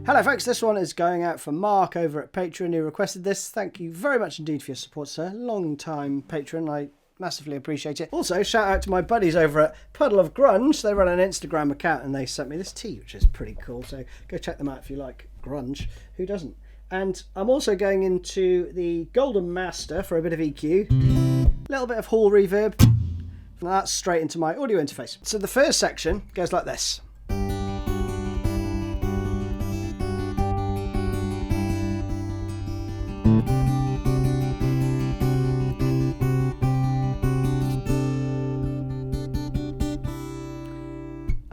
Hello folks, this one is going out for Mark over at Patreon who requested this. Thank you very much indeed for your support, sir. Long time patron, I massively appreciate it. Also, shout out to my buddies over at Puddle of Grunge. They run an Instagram account and they sent me this tea, which is pretty cool. So go check them out if you like grunge. Who doesn't? And I'm also going into the Golden Master for a bit of EQ. A little bit of hall reverb. And that's straight into my audio interface. So the first section goes like this.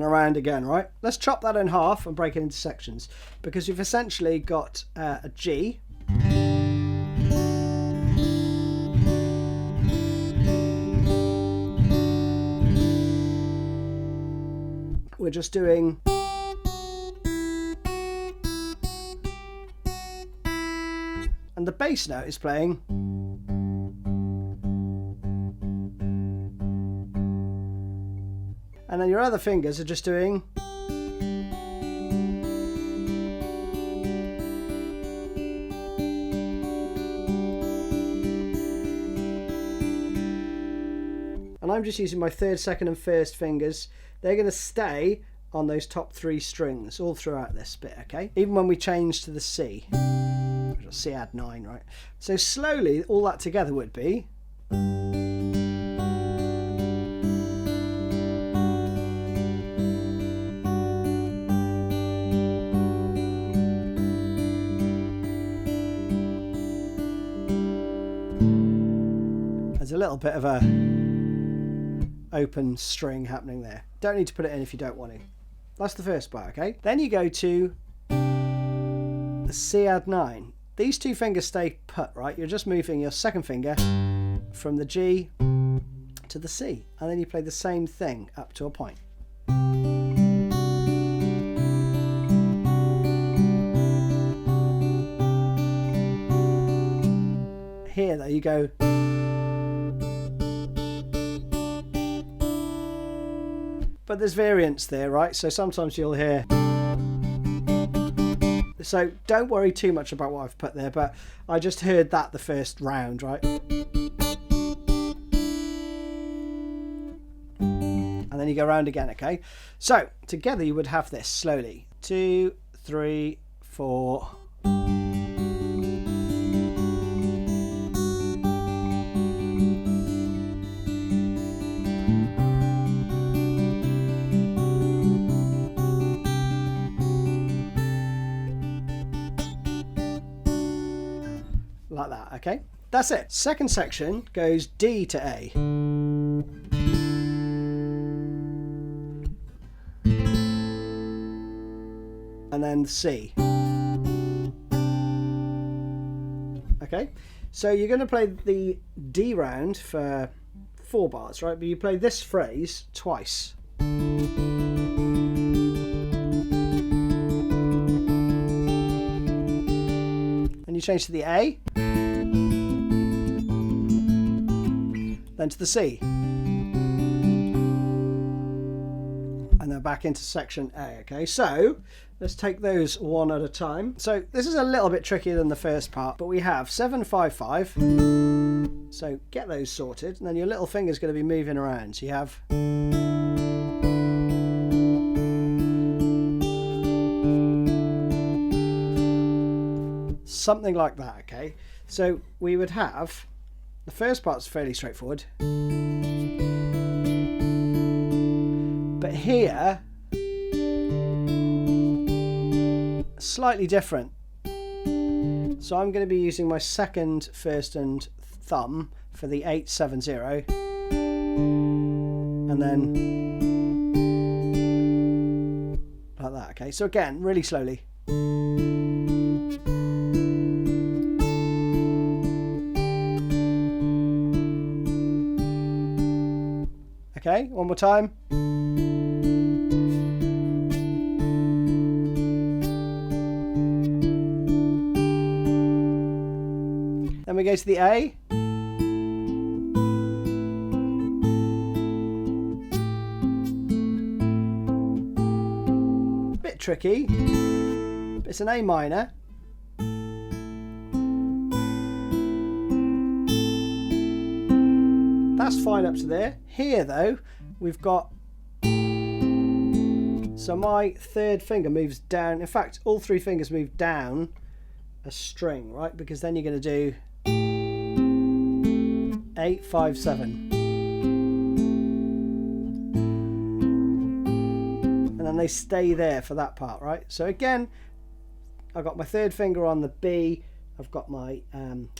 Around again, right? Let's chop that in half and break it into sections, because you've essentially got a G, we're just doing and the bass note is playing, and then your other fingers are just doing. And I'm just using my third, second and first fingers. They're going to stay on those top three strings all throughout this bit, okay? Even when we change to the C. Which is C add 9, right? So slowly, all that together would be. A little bit of a open string happening there. Don't need to put it in if you don't want to. That's the first bar, okay? Then you go to the C add 9. These two fingers stay put, right? You're just moving your second finger from the G to the C, and then you play the same thing up to a point. Here though, you go. But there's variants there, right? So sometimes you'll hear. So don't worry too much about what I've put there, but I just heard that the first round, right? And then you go round again, okay? So together you would have this slowly. 2, 3, 4. Like that, okay? That's it. Second section goes D to A. And then C. Okay? So you're going to play the D round for 4 bars, right? But you play this phrase twice. And you change to the A. Then to the C. And then back into section A, okay? So let's take those one at a time. So this is a little bit trickier than the first part, but we have 7, 5, 5. So get those sorted, and then your little finger's going to be moving around. So you have something like that, okay? So we would have, the first part's fairly straightforward. But here, slightly different. So I'm going to be using my second, first and thumb for the 8-7-0. And then like that, okay? So again, really slowly. Okay, one more time. Then we go to the A. Bit tricky. Bit It's an A minor. That's fine up to there. Here though, we've got, so my third finger moves down. In fact, all three fingers move down a string, right? Because then you're going to do 8, 5, 7. And then they stay there for that part, right? So again, I've got my third finger on the B, I've got my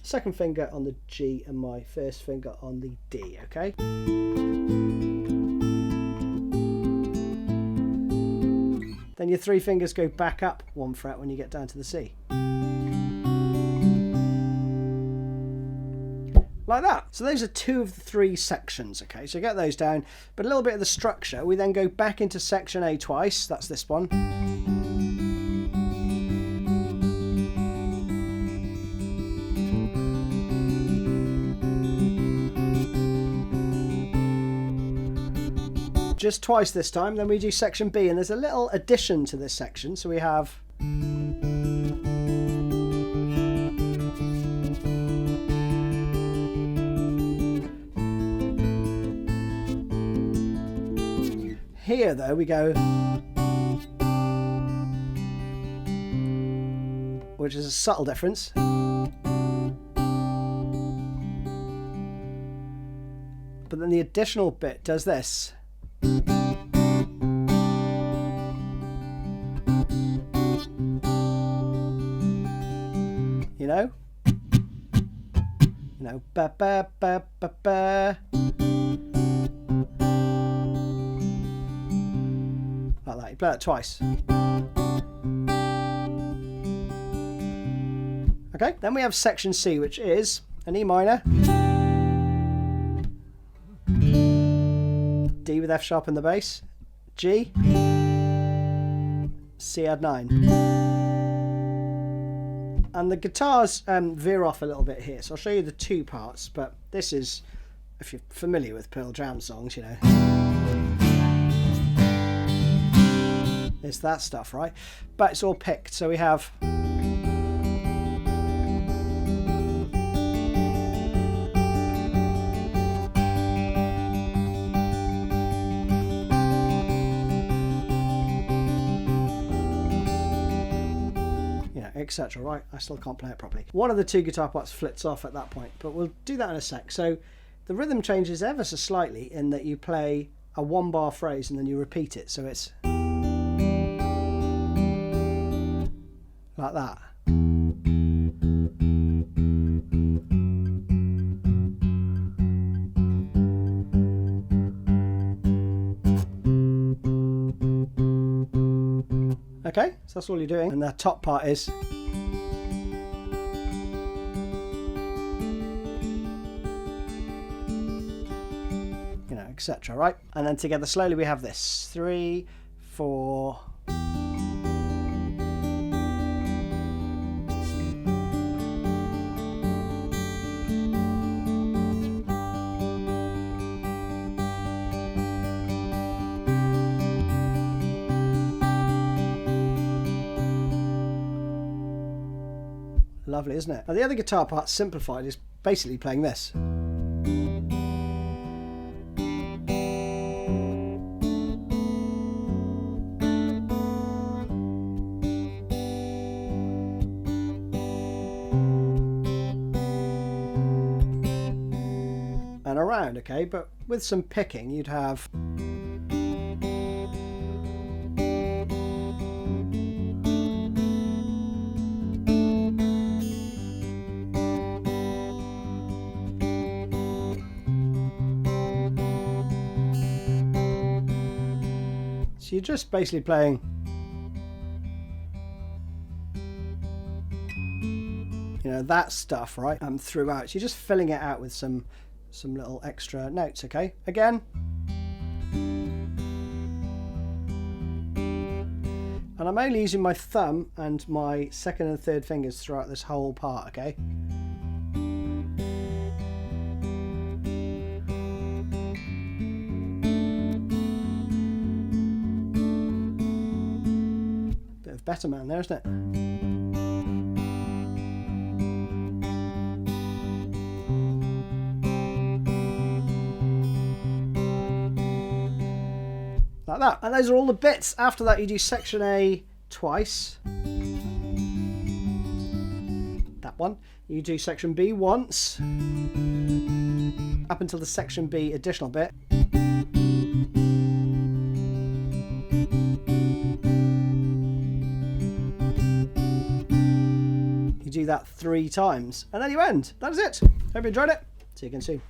second finger on the G and my first finger on the D, okay? Then your three fingers go back up one fret when you get down to the C. Like that. So those are two of the three sections, okay? So get those down. But a little bit of the structure, we then go back into section A twice, that's this one. Just twice this time, then we do section B, and there's a little addition to this section. So we have here though we go, which is a subtle difference. But then the additional bit does this. You know, ba ba ba ba ba. Like that. You play that twice. Okay, then we have section C, which is an E minor, D with F sharp in the bass, G, C add 9. And the guitars veer off a little bit here, so I'll show you the two parts, but this is, if you're familiar with Pearl Jam songs, you know, it's that stuff, right? But it's all picked, so we have etc. Right, I still can't play it properly. One of the two guitar parts flits off at that point, but we'll do that in a sec. So the rhythm changes ever so slightly in that you play a one bar phrase and then you repeat it, so it's like that. Okay, so that's all you're doing, and the top part is etc. Right? And then together slowly we have this 3, 4. Lovely, isn't it? Now the other guitar part, simplified, is basically playing this. Around, okay, but with some picking you'd have so you're just basically playing, you know, that stuff, right, throughout. So you're just filling it out with some little extra notes, okay? Again. And I'm only using my thumb and my second and third fingers throughout this whole part, okay? Bit of better man there, isn't it? Like that. And those are all the bits. After that you do section A twice. That one. You do section B once. Up until the section B additional bit. You do that 3 times. And then you end. That is it. Hope you enjoyed it. See you again soon.